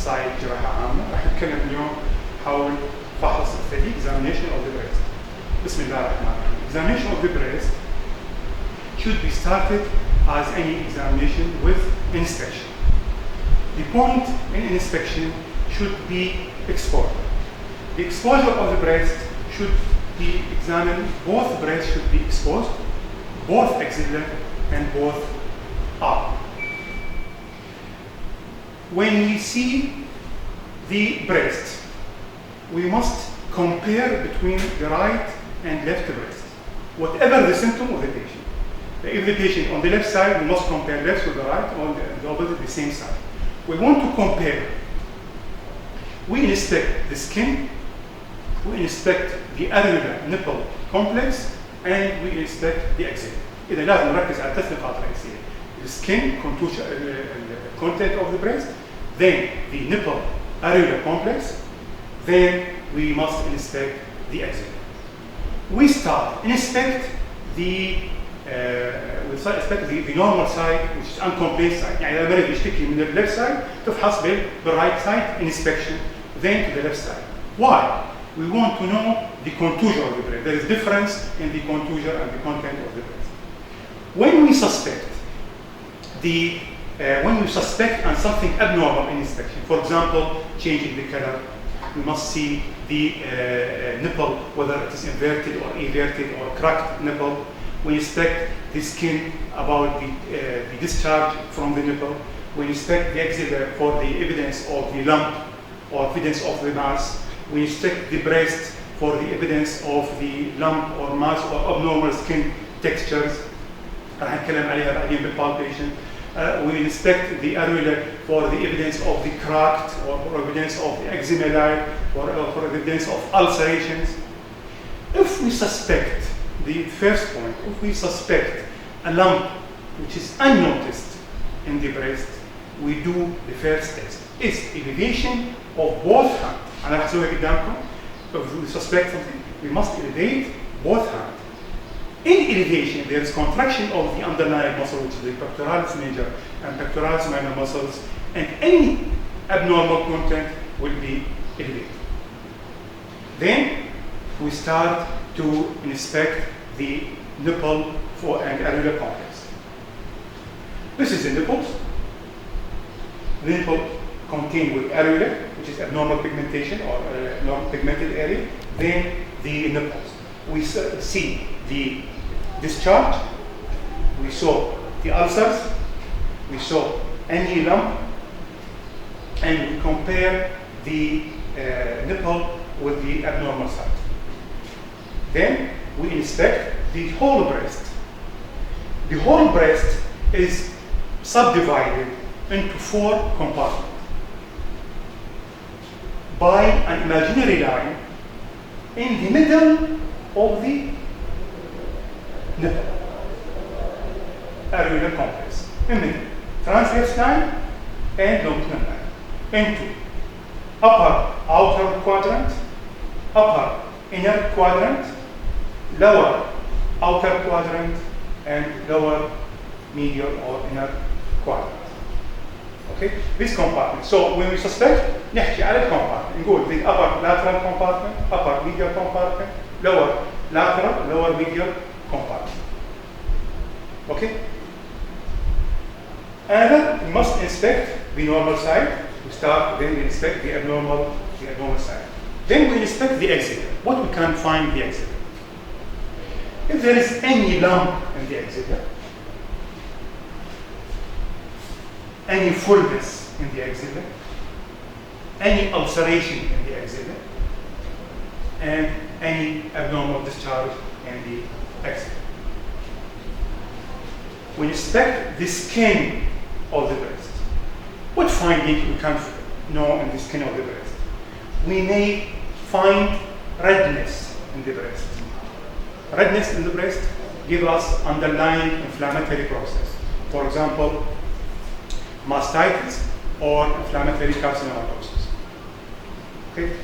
أخصائي جراحة عامة. راح نتكلم اليوم حول فحص الثدي examination of the breast. بسم الله الرحمن الرحيم. Examination of the breast should be started as any examination with inspection. The point in inspection should be exposure. The exposure of the breast should be examined. Both breasts should be exposed, both axilla and both arm. When we see the breast, we must compare between the right and left breast, whatever the symptom of the patient. If the patient on the left side, we must compare left with the right, on the opposite, the same side. We want to compare. We inspect the skin, we inspect the areolar nipple complex, and we inspect the axilla. إذا لازم نركز على ثلاث نقاط رئيسية: the skin, content of the breast, then the nipple areolar complex, then we must inspect the axilla. We start inspect the normal side, which is uncomplete side. يعني إذا المريض يشتكي من the left side تفحص بالright side inspection, then to the left side. Why? We want to know the contour of the breast. There is difference in the contour and the content of the breast. When we suspect and something abnormal in inspection, for example, changing the color, we must see the nipple, whether it is inverted or everted or cracked nipple. We inspect the skin about the discharge from the nipple. We inspect the axilla for the evidence of the lump or evidence of the mass. We inspect the breast for the evidence of the lump or mass or abnormal skin textures. راح نتكلم عليها بعدين بالpalpation. We inspect the areola for the evidence of the cracked or evidence of the eczema or for evidence of ulcerations. If we suspect, the first point, if we suspect a lump which is unnoticed in the breast, we do the first test. It's elevation of both hands. أنا راح أسويها قدامكم. If we suspect something, we must elevate both hands. In elevation, there is contraction of the underlying muscle, which is the pectoralis major and pectoralis minor muscles, and any abnormal content will be elevated. Then we start to inspect the nipple and areolar complex. This is the nipples. The nipple contained with areola, which is abnormal pigmentation or non-pigmented area. Then the nipples. We see the discharge, we saw the ulcers, we saw any lump, and we compare the nipple with the abnormal side. Then we inspect the whole breast. The whole breast is subdivided into 4 compartments by an imaginary line in the middle of the nipple areolar complex. In the transverse line and longitudinal line into upper outer quadrant, upper inner quadrant, lower outer quadrant, and lower medial or inner quadrant. Okay, this compartment. So when we suspect, نحكي على compartment. نقول the upper lateral compartment, upper medial compartment, lower lateral, lower medial compartment. Okay. And we must inspect the normal side. We start, then we inspect the abnormal side. Then we inspect the axilla. What we can find the axilla? If there is any lump in the axilla, any fullness in the axilla, any ulceration in the axilla, and any abnormal discharge in the axilla. We inspect the skin of the breast. What finding we can know in the skin of the breast? We may find redness in the breast. Redness in the breast gives us underlying inflammatory process. For example, mastitis or inflammatory carcinomatosis. Okay?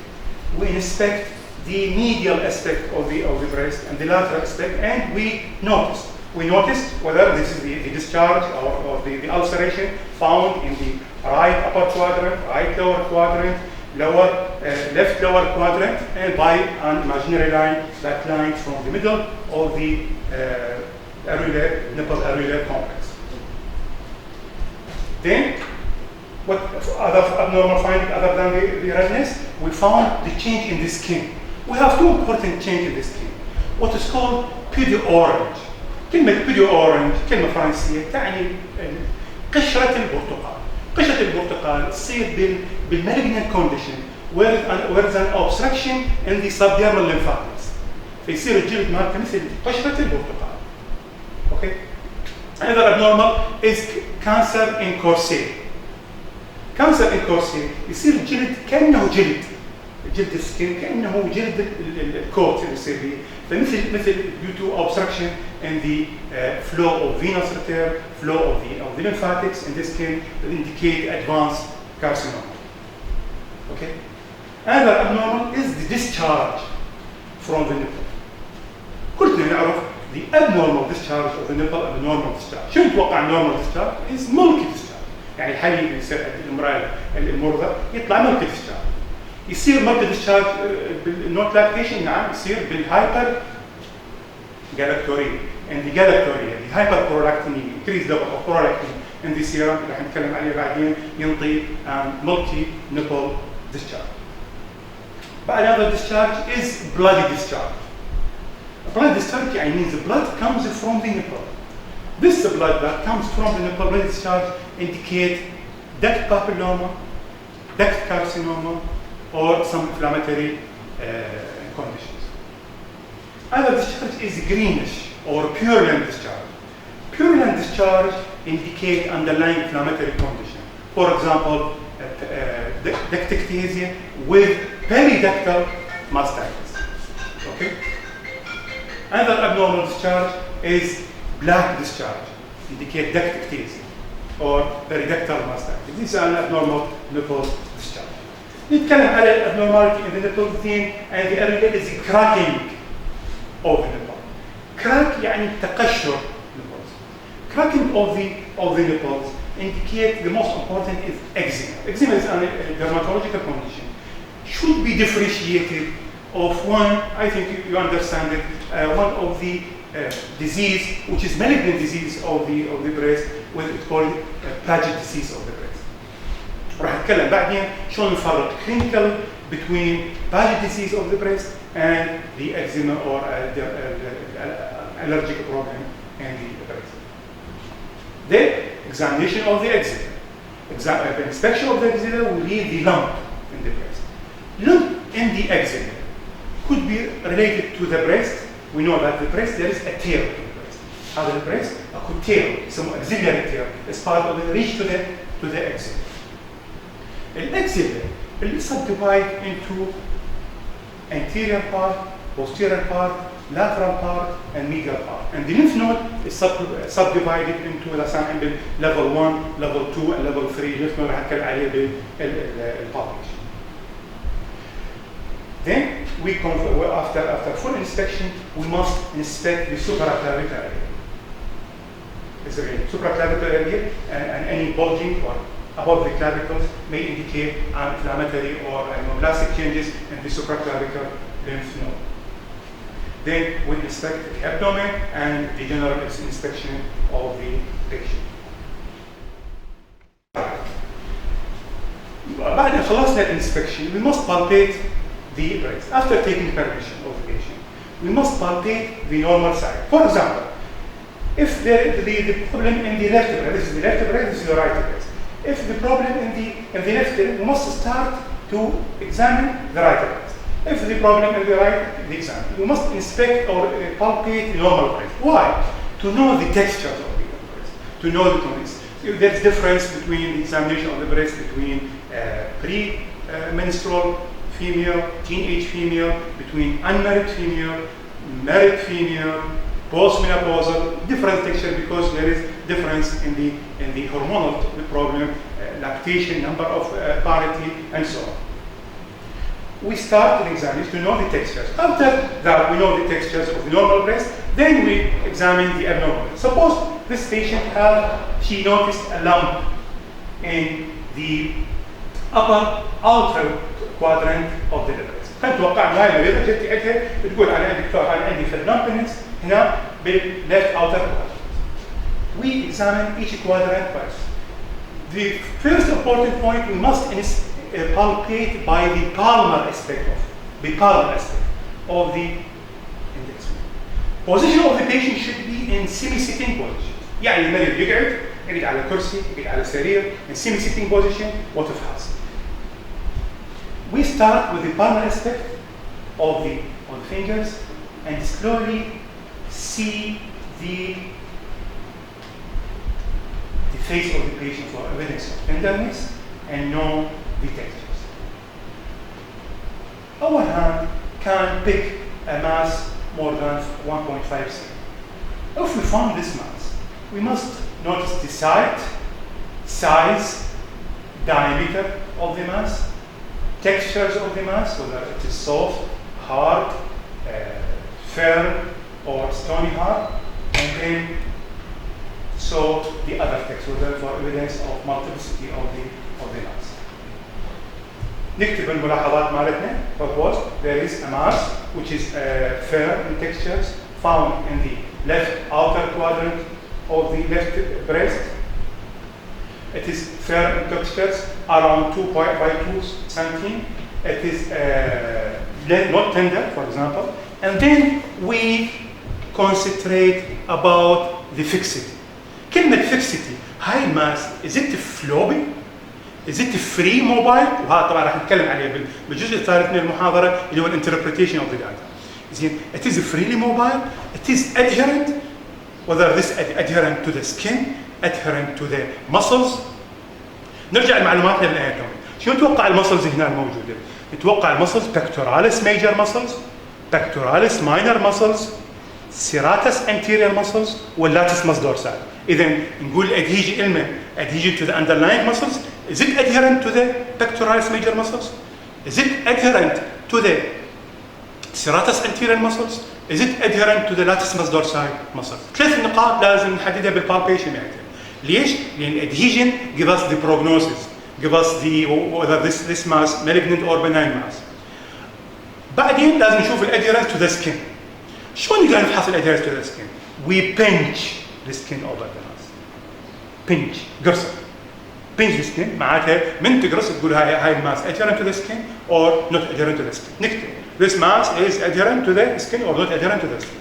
We inspect the medial aspect of the breast and the lateral aspect, and we notice We noticed whether this is the discharge or the ulceration found in the right upper quadrant, right lower quadrant, left lower quadrant, and by an imaginary line that line from the middle of the nipple areolar complex. Then, what other abnormal finding other than the redness? We found the change in the skin. We have two important changes in the skin. What is called pedo-orange. كلمة pedo-orange كلمة فرنسية تعني قشرة البرتقال. قشرة البرتقال تصير بالmalignant condition where there is an obstruction in the subdermal lymphatics. فيصير الجلد مالته مثل قشرة البرتقال. Okay. Another abnormal is cancer in corset. Cancer in corset يصير الجلد كأنه جلد السكين كأنه جلد الكوت اللي يصير به. فمثل due to obstruction in the flow of venous return, flow of the lymphatics in the skin that indicate advanced carcinoma. Okay. Another abnormal is the discharge from the nipple. كلنا نعرف the abnormal discharge of the nipple and the normal discharge. شو نتوقع normal discharge is milky discharge. يعني الحليب اللي يصير عند المرأة المرضى يطلع milky discharge. يصير milky discharge بالنوت لاكتيشن نعم يصير بالهايبر galactorrhea. And the galactorrhea, the hyperprolactinemia, increased level of prolactin in the serum اللي حنتكلم عليه بعدين ينطي milky nipple discharge. But another discharge is bloody discharge. Blood discharge means the blood comes from the nipple. This blood that comes from the nipple blood discharge indicate duct papilloma, duct carcinoma, or some inflammatory conditions. Other discharge is greenish or purulent discharge. Purulent discharge indicate underlying inflammatory condition. For example, ductictasia with periductal mastitis. Okay. Another abnormal discharge is black discharge, indicate ductictasia or periductal mastitis. These are abnormal nipple discharge. نتكلم على abnormality in the nipple then and the other is cracking of the nipple. Crack يعني تقشر nipples. Cracking of the nipples indicate the most important is eczema. Eczema is a dermatological condition. Should be differentiated of one, I think you understand it, one of the disease, which is malignant disease of the breast, what it's called Paget disease of the breast. راح نتكلم بعدين شلون نفرق clinical between Paget disease of the breast and the eczema or allergic problem in the breast. The examination of the eczema. The inspection of the eczema will leave the lump in the breast. Lump in the eczema could be related to the breast. We know that the breast, there is a tail to the breast. How the breast? A tail, some auxiliary tail, is part of the reach to the eczema. The eczema will subdivide into anterior part, posterior part, lateral part, and medial part. And the lymph node is subdivided into level 1, level 2, and level 3. lymph node راح نتكلم عليه بالpublication. Then after full inspection, we must inspect the supraclavicular area. Supraclavicular area and any bulging or above the clavicles may indicate an inflammatory or neoplastic changes in the supraclavicular lymph node. Then we inspect the abdomen and the general inspection of the patient. بعد خلصنا الانسبكشن we must palpate the breast. After taking permission of the patient, we must palpate the normal side. For example, if the problem in the left breast, this is the left breast, this is the right breast. If the problem in the left, we must start to examine the right breast. If the problem in the right, the exam. We must inspect or palpate the normal breast. Why? To know the texture of the breast, to know the conditions. There's difference between the examination of the breast between pre-menstrual female, teenage female, between unmarried female, married female, postmenopausal, different texture because there is difference in the hormonal problem, lactation, number of parity, and so on. we start an examination to know the textures. After that, we know the textures of the normal breast, then we examine the abnormal breast. Suppose this patient she noticed a lump in the upper outer quadrant of the breast. فتوقع هاي المريضة جت عندها بتقول أنا دكتور أنا عندي في اللمبنس هنا بالleft outer quadrant. We examine each quadrant first. The first important point we must palpate by the palmar aspect of the index finger. Position of the patient should be in semi-sitting position. يعني المريض يقعد على كرسي، يقعد على سرير in semi-sitting position وتفحص. We start with the palmar aspect of the fingers and slowly see the face of the patient for evidence of tenderness and know the textures. Our hand can pick a mass more than 1.5 cm. If we found this mass, we must notice the size, diameter of the mass, textures of the mass, whether it is soft, hard, firm, or stony hard, and then so the other textures for evidence of multiplicity of the mass. نكتب الملاحظات مالتنا. Propose there is a mass which is firm in textures found in the left outer quadrant of the left breast. It is firm in textures around 2 by 2 cm. It is not tender, for example. And then we concentrate about the fixity. كلمة fixity هاي الماس is it floppy? Is it free mobile؟ وهذا طبعا راح نتكلم عليه بالجزء الثالث من المحاضرة اللي هو interpretation of the data. زين it is freely mobile, it is adherent, whether this adherent to the skin, adherent to the muscles. نرجع لمعلوماتنا بالاناتومي. شو نتوقع المسلز هنا الموجودة؟ نتوقع المسلز pectoralis major muscles, pectoralis minor muscles, serratus anterior muscles والlatissimus dorsal. إذا نقول adhesion to the underlying muscles. Is it adherent to the pectoralis major muscles? Is it adherent to the serratus anterior muscles? Is it adherent to the latissimus dorsi muscles? ثلاث نقاط لازم نحددها بالبالبيشن معناتها. ليش؟ لأن adhesion give us the prognosis, give us the whether this mass malignant or benign mass. بعدين لازم نشوف الادهيرنس to the skin. شلون نقدر نفحص الادهيرنس to the skin؟ We pinch the skin over the mass. Pinch قرصة. Pinch the skin معناتها من تقرص تقول هاي الماس adherent to the skin or not adherent to the skin. نكتب this mass is adherent to the skin or not adherent to the skin.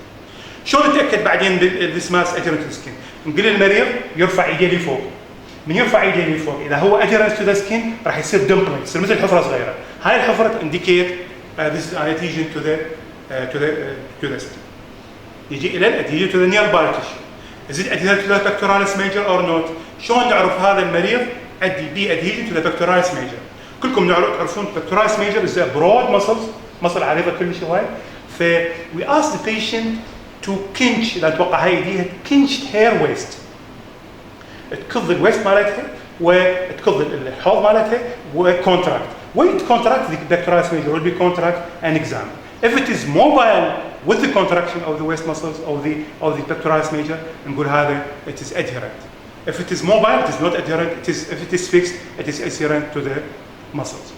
شلون نتأكد بعدين this mass adherent to the skin؟ نقول للمريض يرفع ايديه لفوق. من يرفع ايديه لفوق اذا هو adherent to the skin راح يصير dimpling، يصير مثل حفرة صغيرة. هاي الحفرة indicate this is an adhesion to the skin. يجي إلى adhesion to the nearby tissue. Is it adherent to the pectoralis major or not؟ شلون نعرف هذا المريض be adhesion to the pectoralis major؟ كلكم تعرفون pectoralis major is a broad muscle عريضة كل شوي. ف we ask the patient to pinch إذا نتوقع هاي ايديها pinched hair waist. تكض الويست مالتها وتكض الحوض مالتها وcontract. When it contracts, the pectoralis major will be contract and examine. If it is mobile with the contraction of the waist muscles of the pectoralis major, نقول هذا it is adherent. If it is mobile, it is not adherent. If it is fixed, it is adherent to the muscles.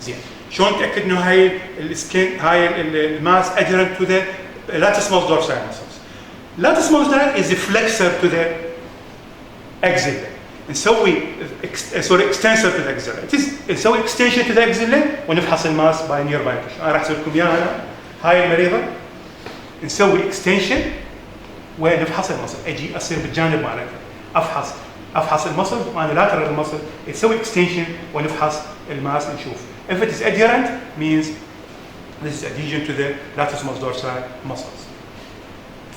زين. شلون نتأكد إنه هاي السكين هاي الماس adherent to the latissimus dorsi muscles. Latissimus dorsi is a flexor to the axilla. نسوي extensor to the axilla. نسوي extension to the axilla ونفحص الماس by nearby tissue. أنا راح أسوي لكم إياها أنا. هاي المريضة نسوي extension ونفحص المصل. أجي أصير بالجانب مالتها. أفحص المصل وأنا lateral المصل. نسوي extension ونفحص الماس نشوف. If it is adherent means this is adhesion to the latissimus dorsi muscles.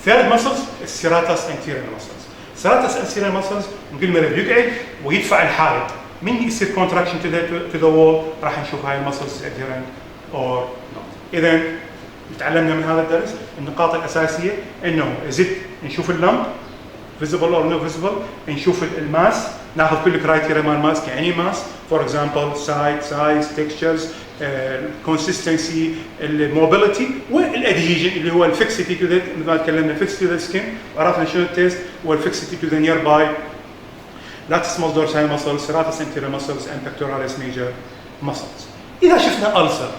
Third muscles is serratus anterior muscles. serratus anterior muscles نقول المريض يقعد ويدفع الحائط. من يصير contraction to the wall راح نشوف هاي المسلز adherent or not. إذا تعلمنا من هذا الدرس النقاط الأساسية إنه نشوف اللمب visible or no visible. نشوف الماس، ناخذ كل الكرايتيريا مال الماس كأني ماس. For example size, textures, consistency, الموبيليتي والادهيجن اللي هو الفيكسيتي تو ذا، مثل ما تكلمنا فيكسيتي تو ذا سكين، وعرفنا شنو التيست والفيكسيتي تو ذا نير باي latissimus dorsi muscles, serratus anterior muscles and pectoralis major muscles. إذا شفنا ألسر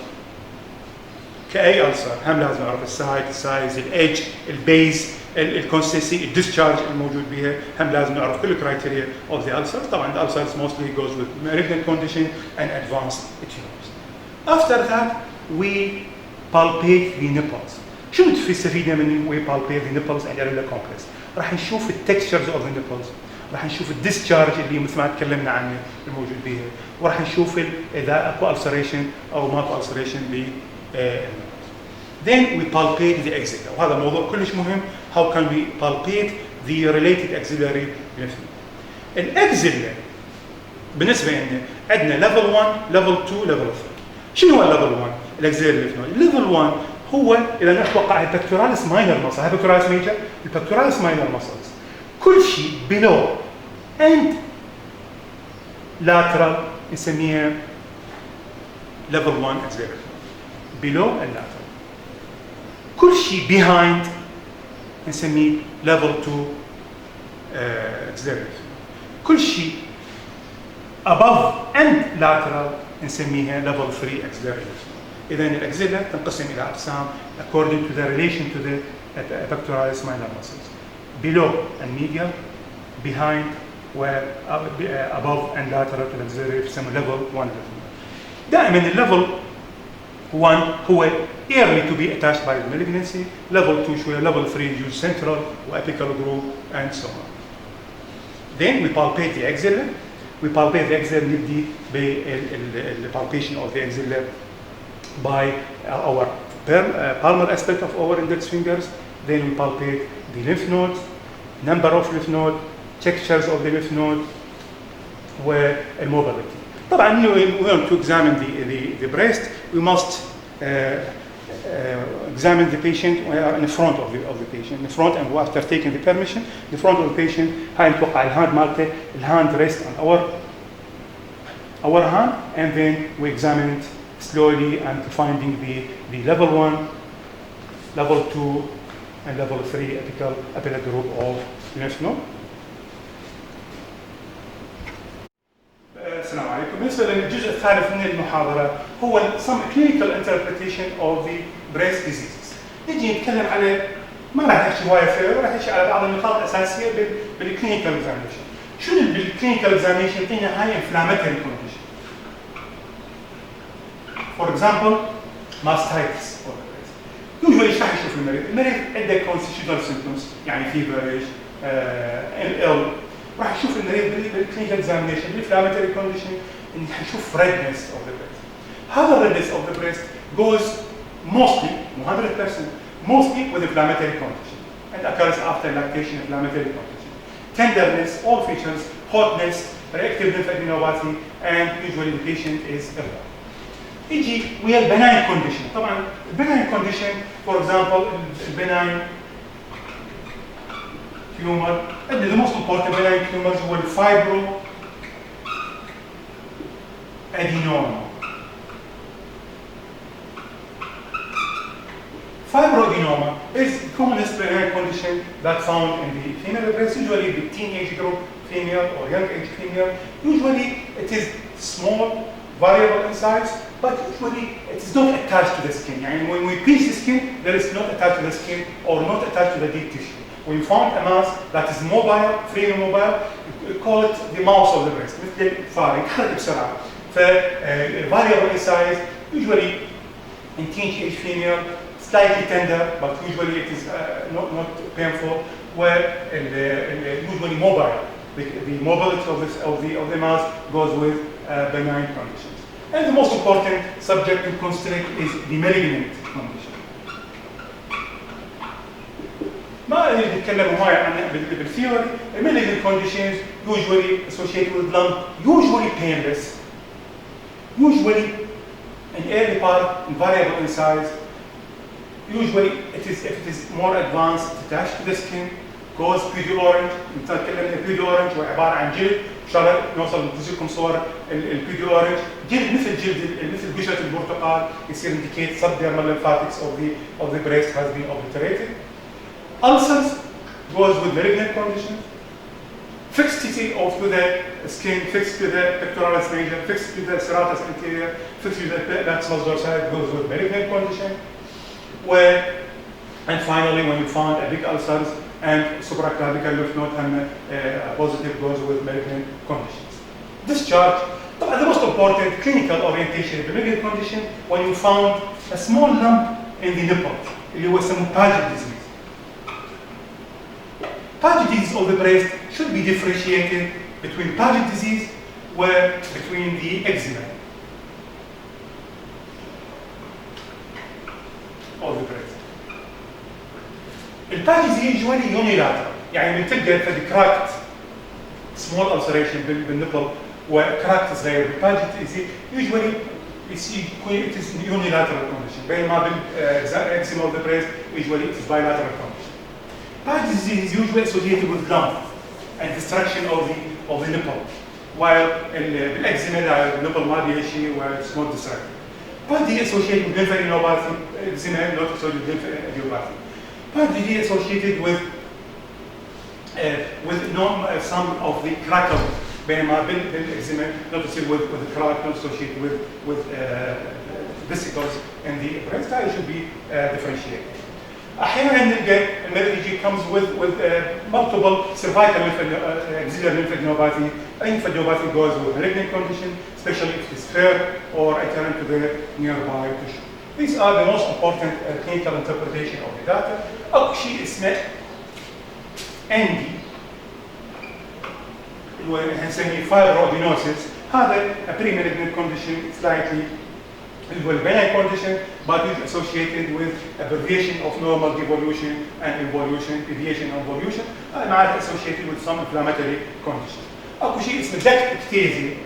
كأي ألسر هم لازم نعرف السايز، الإيدج، البيز، الكونسيستنسي، الديسشارج الموجود بها، هم لازم نعرف كل الكرايتيريا of the ulcer. طبعا the ulcers mostly goes with malignant condition and advanced tumors. After that we palpate the nipples. شنو تستفيدنا من we palpate the nipples and areolar complex؟ راح نشوف التكستشرز of the nipples، راح نشوف الديسشارج اللي مثل ما تكلمنا عنه الموجود بها، وراح نشوف اذا اكو ulceration او ماكو ulceration ب Then we palpate the axilla، وهذا موضوع كلش مهم. How can we palpate the related axillary lymph node؟ الاكزيلا بالنسبه لنا عندنا level 1 level 2 level 3. شنو هو level 1 الاكزيلاري lymph node؟ level 1 هو اذا نتوقع البكتوراليس ماينر ماسل، هاي البكتوراليس ميجر، البكتوراليس ماينر ماسلز كل شيء below and lateral نسميها level 1 axillary below and lateral. كل شيء behind نسميه level 2 axillary. كل شيء above and lateral نسميها level 3 axillary. إذا الأكزيلا تنقسم إلى أقسام according to the relation to the pectoralis minor muscles. Below and medial, behind, where above and lateral to the axillary يسمى level 1. دائما الليفل 1 هو early to be attached by the malignancy. level 2 شوية، level 3 use central وapical group and so on. Then we palpate the axilla. We palpate the axilla نبدي بالpalpation of the axilla by our palmar aspect of our index fingers. Then we palpate the lymph nodes, number of lymph node, textures of the lymph node, والmobility. طبعا we want to examine the breast. We must examine the patient in front of the patient, in front, and after taking the permission, the front of the patient. هاي نتوقع الهاند مالته، الهاند rest on our hand, and then we examine it slowly and finding the level 1, level 2, and level 3 apical group of lymph node. السلام عليكم. بالنسبة للجزء الثالث من المحاضرة هو some clinical interpretation of the breast diseases. نجي نتكلم على، ما راح نحكي هواية فيه، راح نحكي على بعض النقاط الأساسية بالكلينيكال اكزامينشن. شنو بالكلينيكال اكزامينشن؟ يعطينا هاي inflammatory condition. For example, mastitis. usually ايش راح يشوف المريض؟ المريض عنده constitutional symptoms يعني feverish, ill. راح نشوف المريض بالكلينيكال اكزامينشن بالانفلاماتوري كونديشن نشوف redness of the breast. هذا redness of the breast goes mostly, 100%, mostly with inflammatory condition and occurs after lactation inflammatory condition. Tenderness, all features, hotness, reactive lymphadenopathy, and usually the patient is ill. يجي ويا benign condition. طبعا benign condition, for example, benign tumor, and the most important benign tumors هو fibroadenoma. Fibroadenoma is the commonest benign condition that found in the female breast, usually the teenage group female or young age female. Usually it is small, variable in size, but usually it is not attached to the skin. And when we pinch the skin, there is not attached to the skin or not attached to the deep tissue. We found a mass that is mobile, freely mobile, we call it the mouse of the breast. مثل الفار يتحرك بسرعة. Variable in size, usually in teenage age female, slightly tender, but usually it is not painful. Where usually mobile, the mobility of the mass goes with benign conditions. And the most important subject to consider is the malignant condition. ما نتكلم هواي عنها بالثيوري. malignant conditions usually associated with lung, usually painless, usually an early part, variable in size. Usually if it is more advanced, attached to the skin, جوز بيدي اورنج، نتكلم البيدي اورنج هو عباره عن جلد، ان شاء الله نوصل ندز لكم صور البيدي اورنج، جلد مثل قشره البرتقال، يصير indicate subdermal lymphatics of the breast has been obliterated. Ulcers goes with malignant conditions. Fixity of the skin, fixed to the pectoralis major, fixed to the serratus anterior, fixed to the maximus dorsalis goes with malignant condition. And finally, when you found a big ulcers and supraclavicular lymph node and positive goes with malignant conditions. Discharge. The most important clinical orientation of the malignant condition when you found a small lump in the nipple, اللي هو اسمه Paget disease. Paget disease of the breast should be differentiated between Paget disease and between the eczema of the breast. الباجي disease usually unilateral، يعني بتلقى في cracked small ulceration بالنبل وcracked صغير. الباجي disease usually it is unilateral condition، بينما بالeczema of the breast usually it is bilateral condition. Paget disease is usually associated with lump and destruction of the nipple, while بالeczema the nipple ما بيها شيء و it's not destructed. Paget is associated with lymphadenopathy, eczema not associated with lymphadenopathy. Paget is associated with some of the crackle, بينما بالeczema not associated with the crack, not associated with vesicles in the breast. That should be differentiated. أحيانا نلقى الميلودي comes with multiple cervical axillary lymphadenopathy. Lymphadenopathy goes with malignant condition, especially if it is fair or adherent to the nearby tissue. These are the most important clinical interpretation of the data. أو شيء اسمه ND اللي هو هنسميه fibroadenosis. هذا a pre-malignant condition slightly اللي هو benign condition but is associated with abbreviation of normal devolution and involution, deviation and involution, معناتها associated with some inflammatory condition. أكو شيء اسمه duct ectasia.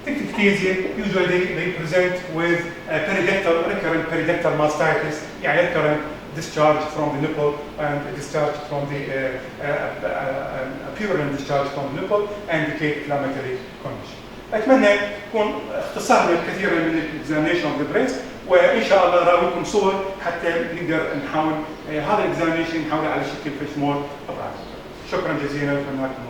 Duct ectasia usually they present with recurrent periductal mastitis, يعني recurrent discharge from the nipple and discharge from the purulent discharge from the nipple and indicate inflammatory condition. أتمنى يكون اختصرنا الكثير من examination of the breast، وإن شاء الله راويكم صور حتى نقدر نحاول هذا examination نحاول على شكل فيش مور. شكرا جزيلا واتمنى لكم